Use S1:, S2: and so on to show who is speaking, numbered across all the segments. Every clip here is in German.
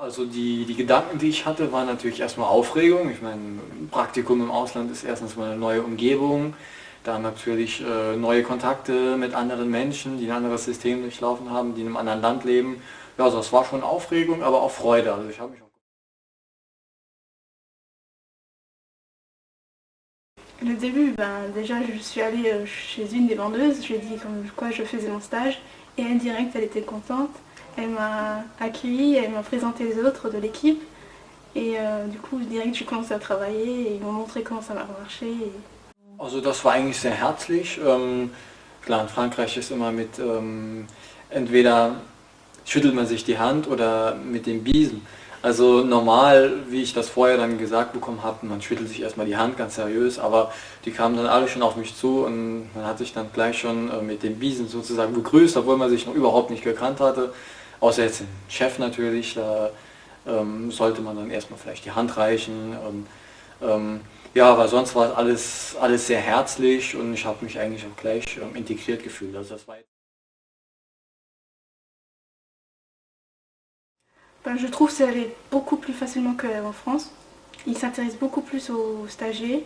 S1: Also die Gedanken, die ich hatte, waren natürlich erstmal Aufregung. Ich meine, ein Praktikum im Ausland ist erstens mal eine neue Umgebung, dann natürlich neue Kontakte mit anderen Menschen, die ein anderes System durchlaufen haben, die in einem anderen Land leben. Ja, also es war schon Aufregung, aber auch Freude. Also ich habe mich auch
S2: Le début, ben, déjà je suis allée chez une des vendeuses, j'ai dit comme quoi je faisais mon stage et indirect elle était contente. Elle m'a accueillie, elle m'a présenté les autres de l'équipe et du coup direct j'ai commencé à travailler et ils m'ont montré comment ça marchait.
S1: Also das war eigentlich sehr herzlich. Klar, in Frankreich ist immer mit entweder schüttelt man sich die Hand oder mit dem Biesen. Also normal, wie ich das vorher dann gesagt bekommen habe, man schüttelt sich erstmal die Hand ganz seriös, aber die kamen dann alle schon auf mich zu und man hat sich dann gleich schon mit dem Biesen sozusagen begrüßt, obwohl man sich noch überhaupt nicht gekannt hatte. Außer jetzt den Chef natürlich, da sollte man dann erstmal vielleicht die Hand reichen. Und, ja, aber sonst war alles sehr herzlich und ich habe mich eigentlich auch gleich integriert gefühlt. Also das war
S2: Ben, je trouve que ça allait beaucoup plus facilement qu'en France. Ils s'intéressent beaucoup plus aux stagiaires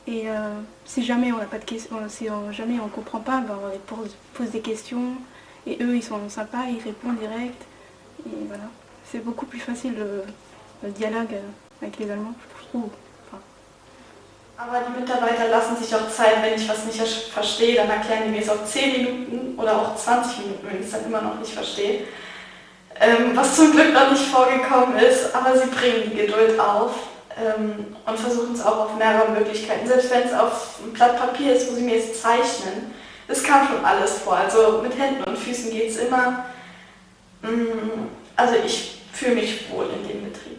S2: et si jamais on n'a pas de questions, si jamais on ne comprend pas, ben, on les pose des questions et eux ils sont sympas, ils répondent direct et voilà. C'est beaucoup plus facile le dialogue avec les Allemands, je trouve. Enfin,
S3: Aber die Mitarbeiter lassen sich auch Zeit, wenn ich was nicht verstehe, dann erklären die mir es auf 10 Minuten oder auch 20 Minuten, wenn ich es dann immer noch nicht verstehe. Was zum Glück noch nicht vorgekommen ist, aber sie bringen die Geduld auf und versuchen es auch auf mehrere Möglichkeiten. Selbst wenn es auf einem Blatt Papier ist, wo sie mir es zeichnen, es kam schon alles vor. Also mit Händen und Füßen geht es immer. Also ich fühle mich wohl in dem Betrieb.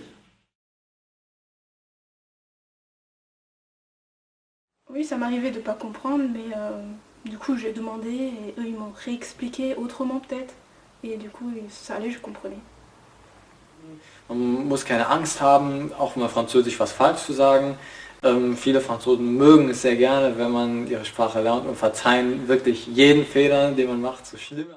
S2: oui, ça m'arrivait de ne pas comprendre, mais du coup j'ai demandé et eux ils m'ont réexpliqué autrement peut-être. Et du coup ça allait, je comprenais.
S1: Man muss keine Angst haben, auch mal Französisch was falsch zu sagen. Viele Franzosen mögen es sehr gerne, wenn man ihre Sprache lernt und verzeihen wirklich jeden Fehler, den man macht, so schlimm.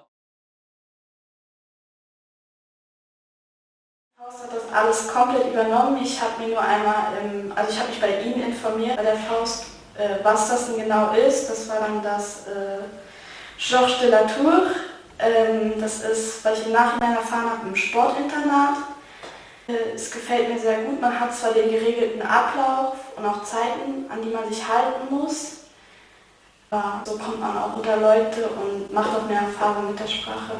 S3: Faust hat das alles komplett übernommen. Ich habe mir nur einmal, also ich habe mich bei Ihnen informiert, bei der Faust, was das denn genau ist. Das war dann das Georges de la Tour. Das ist, weil ich im Nachhinein erfahren habe, im Sportinternat. Es gefällt mir sehr gut. Man hat zwar den geregelten Ablauf und auch Zeiten, an die man sich halten muss. Aber so kommt man auch unter Leute und macht auch mehr Erfahrung mit der Sprache.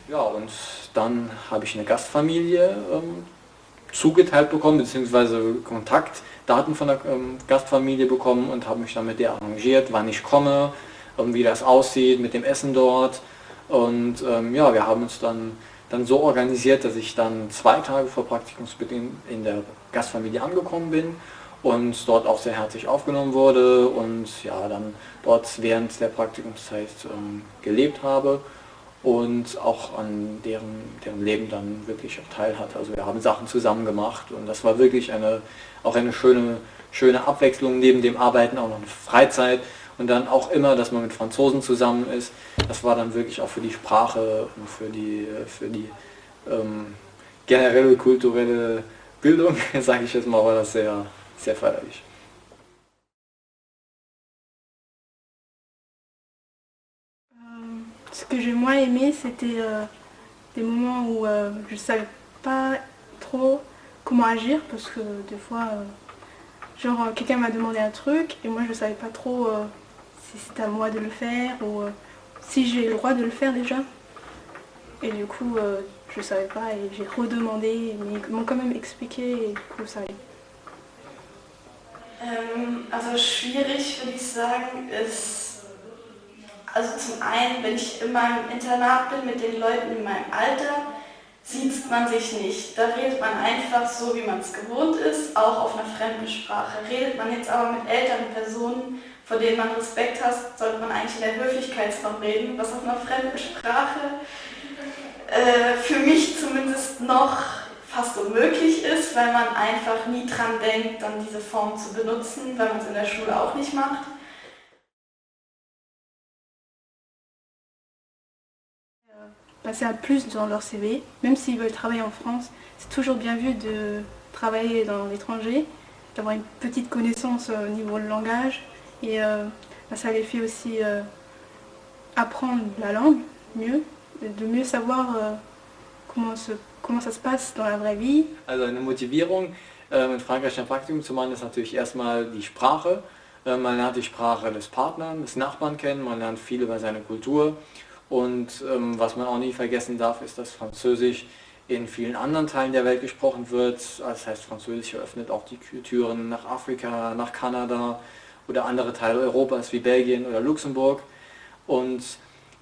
S1: Ja, und dann habe ich eine Gastfamilie zugeteilt bekommen, beziehungsweise Kontaktdaten von der Gastfamilie bekommen und habe mich dann mit der arrangiert, wann ich komme, wie das aussieht mit dem Essen dort. Und ja, wir haben uns dann so organisiert, dass ich dann 2 Tage vor Praktikumsbeginn in der Gastfamilie angekommen bin und dort auch sehr herzlich aufgenommen wurde und ja, dann dort während der Praktikumszeit gelebt habe und auch an deren Leben dann wirklich auch teil hatte. Also wir haben Sachen zusammen gemacht und das war wirklich auch eine schöne Abwechslung, neben dem Arbeiten auch noch eine Freizeit. Und dann auch immer, dass man mit Franzosen zusammen ist. Das war dann wirklich auch für die Sprache und für die generelle kulturelle Bildung, sage ich jetzt mal, war das sehr, sehr förderlich.
S2: Ce que j'ai moins aimé, c'était des moments où je ne savais pas trop comment agir parce que des fois, genre quelqu'un m'a demandé un truc et moi je ne savais pas trop si c'était à moi de le faire ou si j'ai le droit de le faire déjà. Et du coup, je ne savais pas et j'ai redemandé, mais ils m'ont quand même expliqué et du coup ça allait.
S3: Also schwierig würde ich sagen ist, also zum einen, wenn ich in meinem Internat bin mit den Leuten in meinem Alter, sieht man sich nicht. Da redet man einfach so, wie man es gewohnt ist, auch auf einer fremden Sprache. Redet man jetzt aber mit älteren Personen, vor denen man Respekt hat, sollte man eigentlich in der Höflichkeitsform reden, was auf einer fremden Sprache für mich zumindest noch fast unmöglich ist, weil man einfach nie dran denkt, dann diese Form zu benutzen, weil man es in der Schule auch nicht macht.
S2: passer à plus dans leur CV. Même s'ils veulent travailler en France, c'est toujours bien vu de travailler dans l'étranger, d'avoir une petite connaissance au niveau du langage. Et ça les fait aussi apprendre la langue mieux, de mieux savoir comment ça se passe dans la vraie vie.
S1: Also eine Motivierung, in Frankreich ein Praktikum zu machen, ist natürlich erstmal die Sprache. Man lernt die Sprache des Partners, des Nachbarn kennen, man lernt viel über seine Kultur. Und was man auch nie vergessen darf, ist, dass Französisch in vielen anderen Teilen der Welt gesprochen wird. Das heißt, Französisch eröffnet auch die Türen nach Afrika, nach Kanada oder andere Teile Europas wie Belgien oder Luxemburg. Und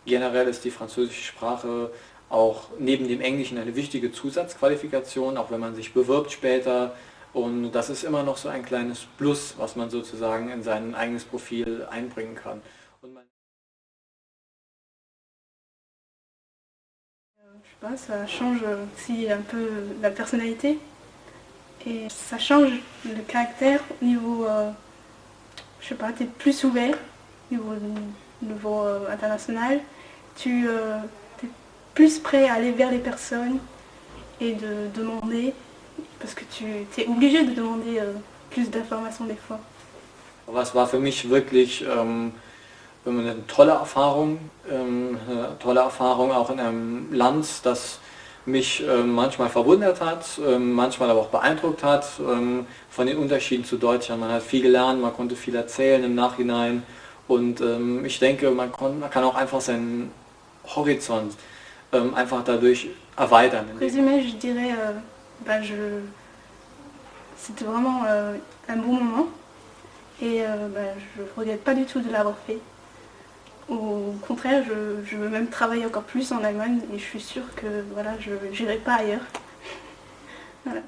S1: generell ist die französische Sprache auch neben dem Englischen eine wichtige Zusatzqualifikation, auch wenn man sich bewirbt später. Und das ist immer noch so ein kleines Plus, was man sozusagen in sein eigenes Profil einbringen kann. Und
S2: je sais pas, ça change aussi un peu la personnalité et ça change le caractère au niveau, je sais pas, tu es plus ouvert au niveau international, tu es plus prêt à aller vers les personnes et de demander, parce que tu es obligé de demander plus d'informations des fois.
S1: Was war für mich wirklich eine tolle Erfahrung auch in einem Land, das mich manchmal verwundert hat, manchmal aber auch beeindruckt hat von den Unterschieden zu Deutschland. Man hat viel gelernt, man konnte viel erzählen im Nachhinein und ich denke, man kann auch einfach seinen Horizont einfach dadurch erweitern.
S2: Résumé, je dirais, c'était vraiment un bon moment et je ne regrette pas du tout de l'avoir fait. Au contraire, je veux même travailler encore plus en Allemagne et je suis sûre que voilà, je n'irai pas ailleurs. Voilà.